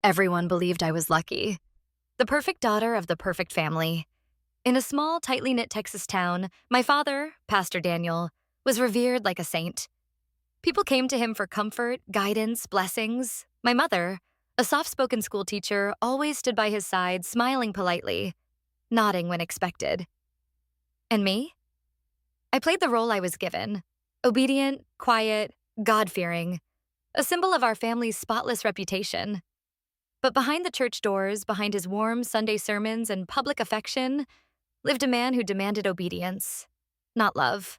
Everyone believed I was lucky. The perfect daughter of the perfect family. In a small, tightly knit Texas town, my father, Pastor Daniel, was revered like a saint. People came to him for comfort, guidance, blessings. My mother, a soft-spoken school teacher, always stood by his side, smiling politely, nodding when expected. And me? I played the role I was given. Obedient, quiet, God-fearing. A symbol of our family's spotless reputation. But behind the church doors, behind his warm Sunday sermons and public affection, lived a man who demanded obedience, not love.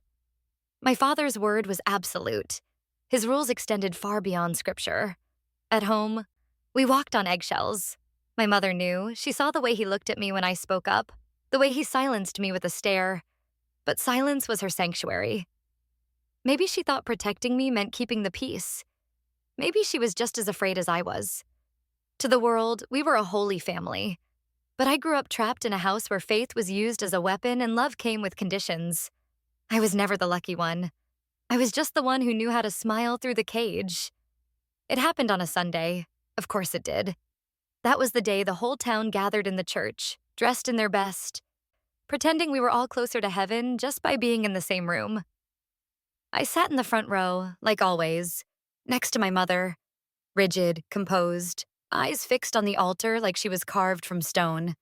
My father's word was absolute. His rules extended far beyond scripture. At home, we walked on eggshells. My mother knew. She saw the way he looked at me when I spoke up, the way he silenced me with a stare. But silence was her sanctuary. Maybe she thought protecting me meant keeping the peace. Maybe she was just as afraid as I was. To the world, we were a holy family. But I grew up trapped in a house where faith was used as a weapon and love came with conditions. I was never the lucky one. I was just the one who knew how to smile through the cage. It happened on a Sunday. Of course it did. That was the day the whole town gathered in the church, dressed in their best, pretending we were all closer to heaven just by being in the same room. I sat in the front row, like always, next to my mother, rigid, composed, eyes fixed on the altar like she was carved from stone.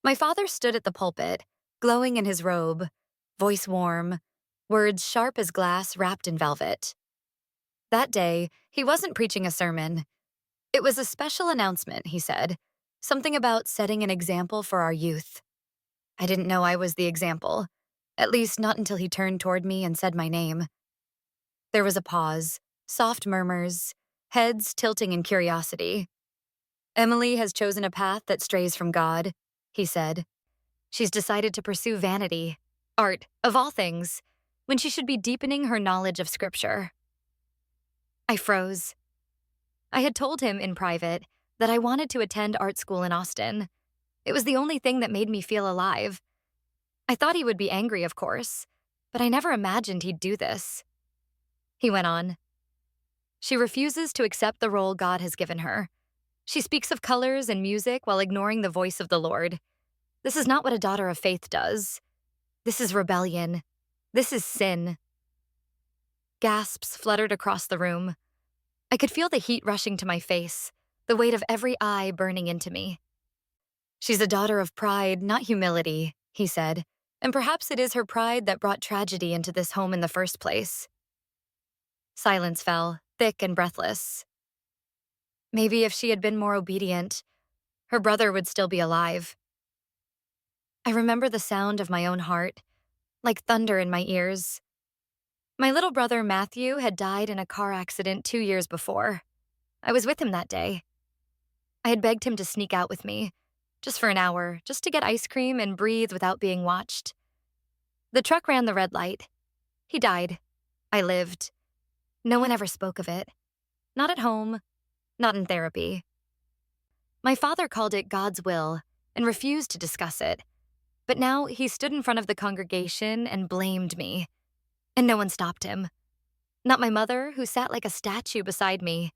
My father stood at the pulpit, glowing in his robe, voice warm, words sharp as glass wrapped in velvet. That day, he wasn't preaching a sermon. It was a special announcement, he said, something about setting an example for our youth. I didn't know I was the example, at least not until he turned toward me and said my name. There was a pause, soft murmurs, heads tilting in curiosity. Emily has chosen a path that strays from God, he said. She's decided to pursue vanity, art, of all things, when she should be deepening her knowledge of Scripture. I froze. I had told him in private that I wanted to attend art school in Austin. It was the only thing that made me feel alive. I thought he would be angry, of course, but I never imagined he'd do this. He went on. She refuses to accept the role God has given her. She speaks of colors and music while ignoring the voice of the Lord. This is not what a daughter of faith does. This is rebellion. This is sin. Gasps fluttered across the room. I could feel the heat rushing to my face, the weight of every eye burning into me. She's a daughter of pride, not humility, he said, and perhaps it is her pride that brought tragedy into this home in the first place. Silence fell, thick and breathless. Maybe if she had been more obedient, her brother would still be alive. I remember the sound of my own heart, like thunder in my ears. My little brother Matthew had died in a car accident 2 years before. I was with him that day. I had begged him to sneak out with me, just for an hour, just to get ice cream and breathe without being watched. The truck ran the red light. He died. I lived. No one ever spoke of it. Not at home, not in therapy. My father called it God's will and refused to discuss it. But now he stood in front of the congregation and blamed me. And no one stopped him. Not my mother, who sat like a statue beside me.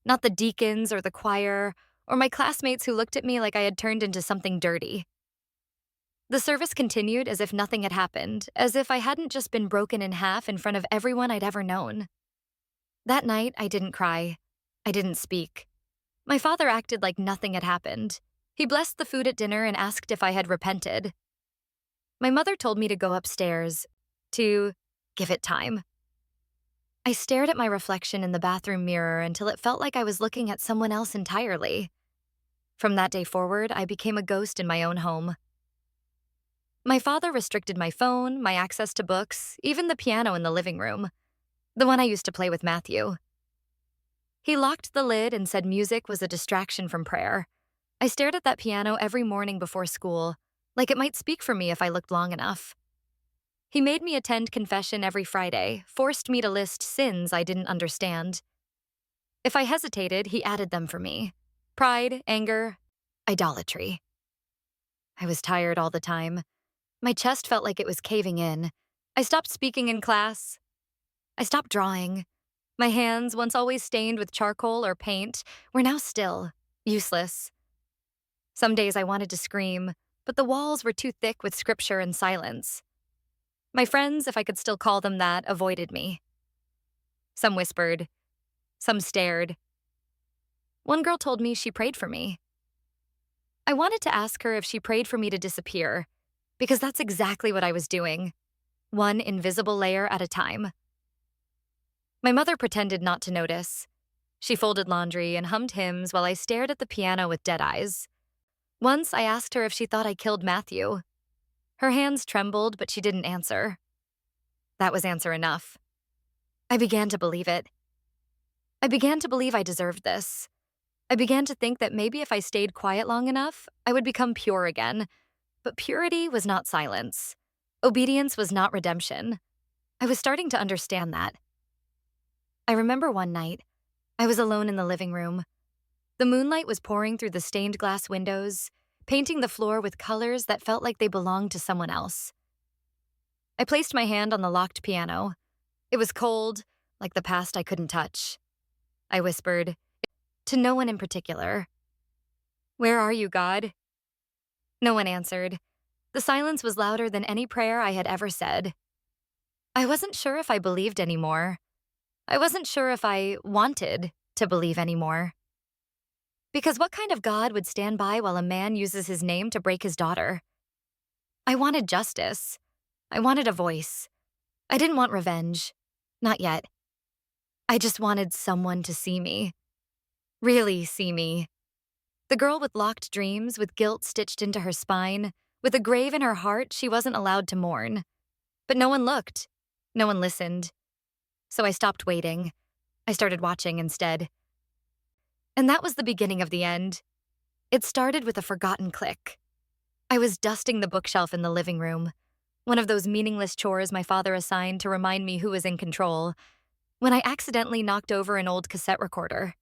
Not the deacons or the choir, or my classmates who looked at me like I had turned into something dirty. The service continued as if nothing had happened, as if I hadn't just been broken in half in front of everyone I'd ever known. That night, I didn't cry. I didn't speak. My father acted like nothing had happened. He blessed the food at dinner and asked if I had repented. My mother told me to go upstairs, to give it time. I stared at my reflection in the bathroom mirror until it felt like I was looking at someone else entirely. From that day forward, I became a ghost in my own home. My father restricted my phone, my access to books, even the piano in the living room, the one I used to play with Matthew. He locked the lid and said music was a distraction from prayer. I stared at that piano every morning before school, like it might speak for me if I looked long enough. He made me attend confession every Friday, forced me to list sins I didn't understand. If I hesitated, he added them for me. Pride, anger, idolatry. I was tired all the time. My chest felt like it was caving in. I stopped speaking in class. I stopped drawing. My hands, once always stained with charcoal or paint, were now still, Useless. Some days I wanted to scream, but the walls were too thick with scripture and silence. My friends, if I could still call them that, avoided me. Some whispered. Some stared. One girl told me she prayed for me. I wanted to ask her if she prayed for me to disappear, because that's exactly what I was doing, one invisible layer at a time. My mother pretended not to notice. She folded laundry and hummed hymns while I stared at the piano with dead eyes. Once I asked her if she thought I killed Matthew. Her hands trembled, but she didn't answer. That was answer enough. I began to believe it. I began to believe I deserved this. I began to think that maybe if I stayed quiet long enough, I would become pure again. But purity was not silence. Obedience was not redemption. I was starting to understand that. I remember one night, I was alone in the living room. The moonlight was pouring through the stained glass windows, painting the floor with colors that felt like they belonged to someone else. I placed my hand on the locked piano. It was cold, like the past I couldn't touch. I whispered, to no one in particular. "Where are you, God?" No one answered. The silence was louder than any prayer I had ever said. I wasn't sure if I believed anymore. I wasn't sure if I wanted to believe anymore. Because what kind of God would stand by while a man uses his name to break his daughter? I wanted justice. I wanted a voice. I didn't want revenge. Not yet. I just wanted someone to see me. Really see me. The girl with locked dreams, with guilt stitched into her spine, with a grave in her heart she wasn't allowed to mourn. But no one looked. No one listened. So I stopped waiting. I started watching instead. And that was the beginning of the end. It started with a forgotten click. I was dusting the bookshelf in the living room, one of those meaningless chores my father assigned to remind me who was in control, when I accidentally knocked over an old cassette recorder.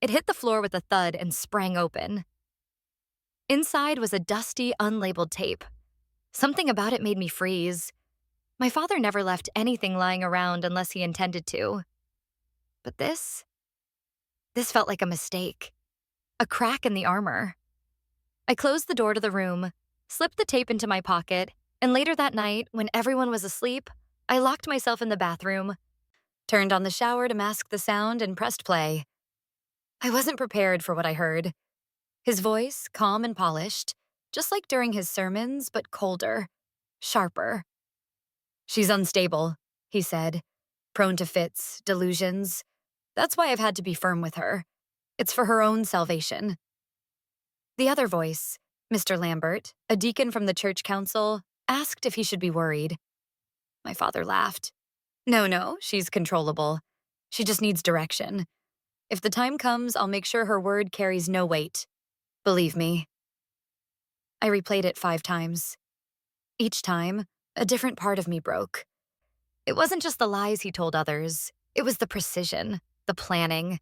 It hit the floor with a thud and sprang open. Inside was a dusty, unlabeled tape. Something about it made me freeze. My father never left anything lying around unless he intended to. But this felt like a mistake. A crack in the armor. I closed the door to the room, slipped the tape into my pocket, and later that night, when everyone was asleep, I locked myself in the bathroom, turned on the shower to mask the sound, and pressed play. I wasn't prepared for what I heard. His voice, calm and polished, just like during his sermons, but colder, sharper. "She's unstable," he said, "prone to fits, delusions. That's why I've had to be firm with her. It's for her own salvation." The other voice, Mr. Lambert, a deacon from the church council, asked if he should be worried. My father laughed. No, she's controllable. She just needs direction. If the time comes, I'll make sure her word carries no weight. Believe me. I replayed it 5 times. Each time, a different part of me broke. It wasn't just the lies he told others. It was the precision, the planning.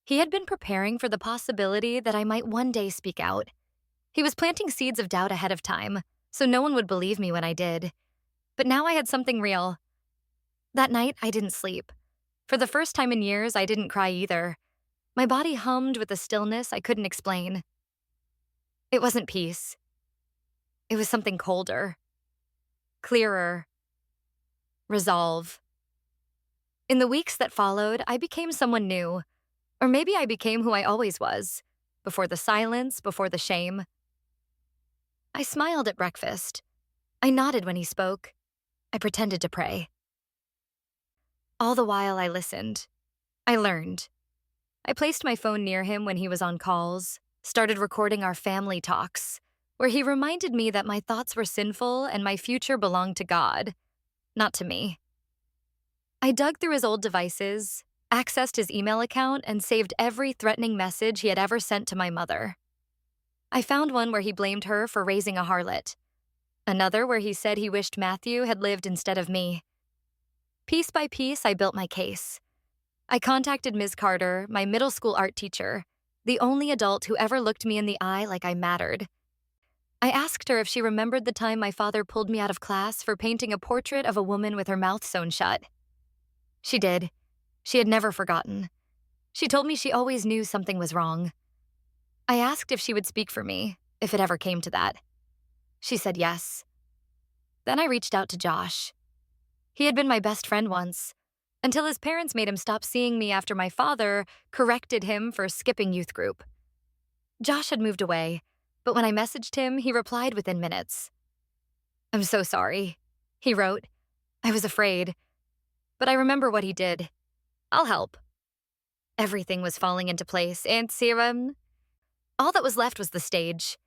He had been preparing for the possibility that I might one day speak out. He was planting seeds of doubt ahead of time, so no one would believe me when I did. But now I had something real. That night, I didn't sleep. For the first time in years, I didn't cry either. My body hummed with a stillness I couldn't explain. It wasn't peace. It was something colder. Clearer. Resolve. In the weeks that followed, I became someone new. Or maybe I became who I always was, before the silence, before the shame. I smiled at breakfast. I nodded when he spoke. I pretended to pray. All the while I listened. I learned. I placed my phone near him when he was on calls, started recording our family talks, where he reminded me that my thoughts were sinful and my future belonged to God, not to me. I dug through his old devices, accessed his email account, and saved every threatening message he had ever sent to my mother. I found one where he blamed her for raising a harlot, another where he said he wished Matthew had lived instead of me. Piece by piece, I built my case. I contacted Ms. Carter, my middle school art teacher, the only adult who ever looked me in the eye like I mattered. I asked her if she remembered the time my father pulled me out of class for painting a portrait of a woman with her mouth sewn shut. She did. She had never forgotten. She told me she always knew something was wrong. I asked if she would speak for me, if it ever came to that. She said yes. Then I reached out to Josh. He had been my best friend once, until his parents made him stop seeing me after my father corrected him for skipping youth group. Josh had moved away, but when I messaged him, he replied within minutes. "I'm so sorry," he wrote. "I was afraid, but I remember what he did. I'll help." Everything was falling into place, and all that was left was the stage.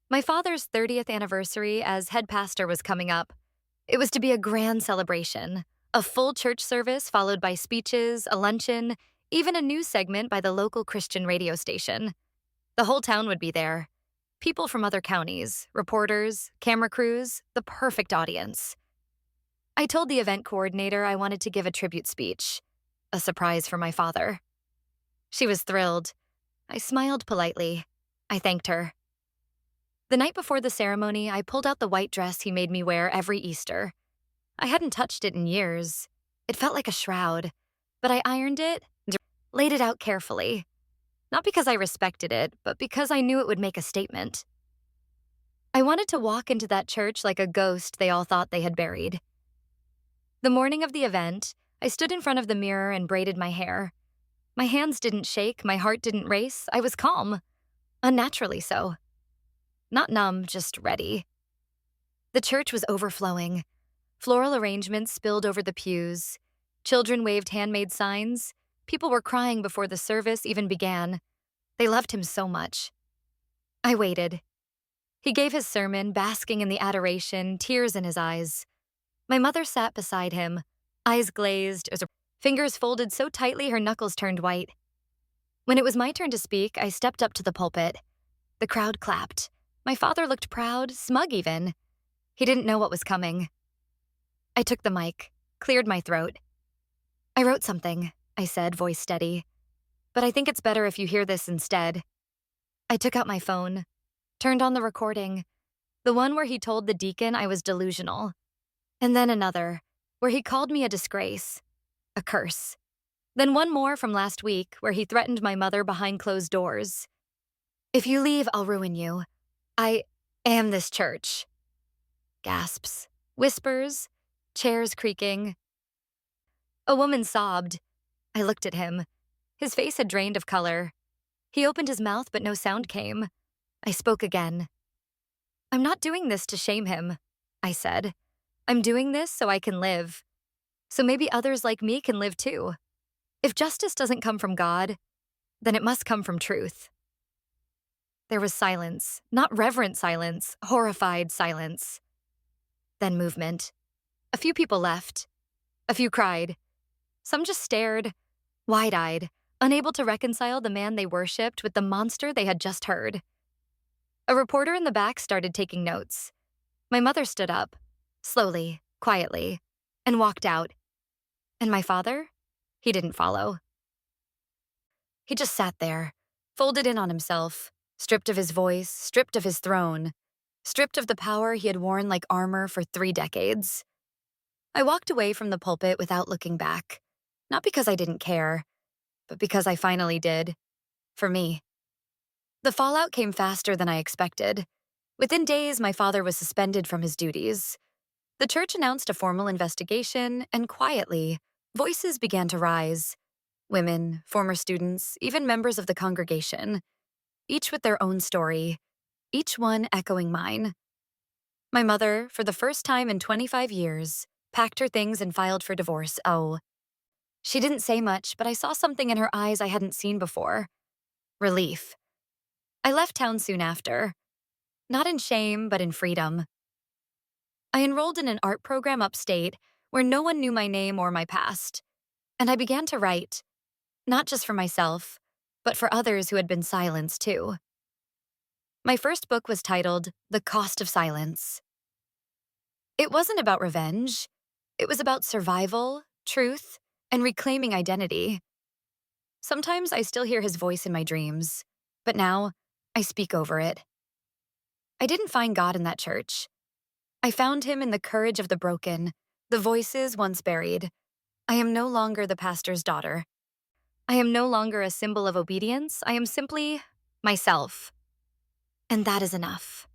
My father's 30th anniversary as head pastor was coming up. It was to be a grand celebration, a full church service followed by speeches, a luncheon, even a news segment by the local Christian radio station. The whole town would be there. People from other counties, reporters, camera crews, the perfect audience. I told the event coordinator I wanted to give a tribute speech, a surprise for my father. She was thrilled. I smiled politely. I thanked her. The night before the ceremony, I pulled out the white dress he made me wear every Easter. I hadn't touched it in years. It felt like a shroud, but I ironed it and laid it out carefully. Not because I respected it, but because I knew it would make a statement. I wanted to walk into that church like a ghost they all thought they had buried. The morning of the event, I stood in front of the mirror and braided my hair. My hands didn't shake, my heart didn't race. I was calm. Unnaturally so. Not numb, just ready. The church was overflowing. Floral arrangements spilled over the pews. Children waved handmade signs. People were crying before the service even began. They loved him so much. I waited. He gave his sermon, basking in the adoration, tears in his eyes. My mother sat beside him, eyes glazed, fingers folded so tightly her knuckles turned white. When it was my turn to speak, I stepped up to the pulpit. The crowd clapped. My father looked proud, smug even. He didn't know what was coming. I took the mic, cleared my throat. "I wrote something," I said, voice steady. "But I think it's better if you hear this instead." I took out my phone, turned on the recording, the one where he told the deacon I was delusional. And then another, where he called me a disgrace, a curse. Then one more from last week, where he threatened my mother behind closed doors. "If you leave, I'll ruin you. I am this church." Gasps, whispers, chairs creaking. A woman sobbed. I looked at him. His face had drained of color. He opened his mouth, but no sound came. I spoke again. "I'm not doing this to shame him," I said. "I'm doing this so I can live. So maybe others like me can live too. If justice doesn't come from God, then it must come from truth." There was silence, not reverent silence, horrified silence. Then movement. A few people left. A few cried. Some just stared, wide-eyed, unable to reconcile the man they worshipped with the monster they had just heard. A reporter in the back started taking notes. My mother stood up, slowly, quietly, and walked out. And my father? He didn't follow. He just sat there, folded in on himself, stripped of his voice, stripped of his throne, stripped of the power he had worn like armor for 3 decades. I walked away from the pulpit without looking back, not because I didn't care, but because I finally did, for me. The fallout came faster than I expected. Within days, my father was suspended from his duties. The church announced a formal investigation, and quietly, voices began to rise. Women, former students, even members of the congregation, each with their own story, each one echoing mine. My mother, for the first time in 25 years, packed her things and filed for divorce. Oh. She didn't say much, but I saw something in her eyes I hadn't seen before. Relief. I left town soon after. Not in shame, but in freedom. I enrolled in an art program upstate where no one knew my name or my past. And I began to write, not just for myself, but for others who had been silenced too. My first book was titled The Cost of Silence. It wasn't about revenge. It was about survival, truth, and reclaiming identity. Sometimes I still hear his voice in my dreams, but now I speak over it. I didn't find God in that church. I found him in the courage of the broken, the voices once buried. I am no longer the pastor's daughter. I am no longer a symbol of obedience. I am simply myself. And that is enough.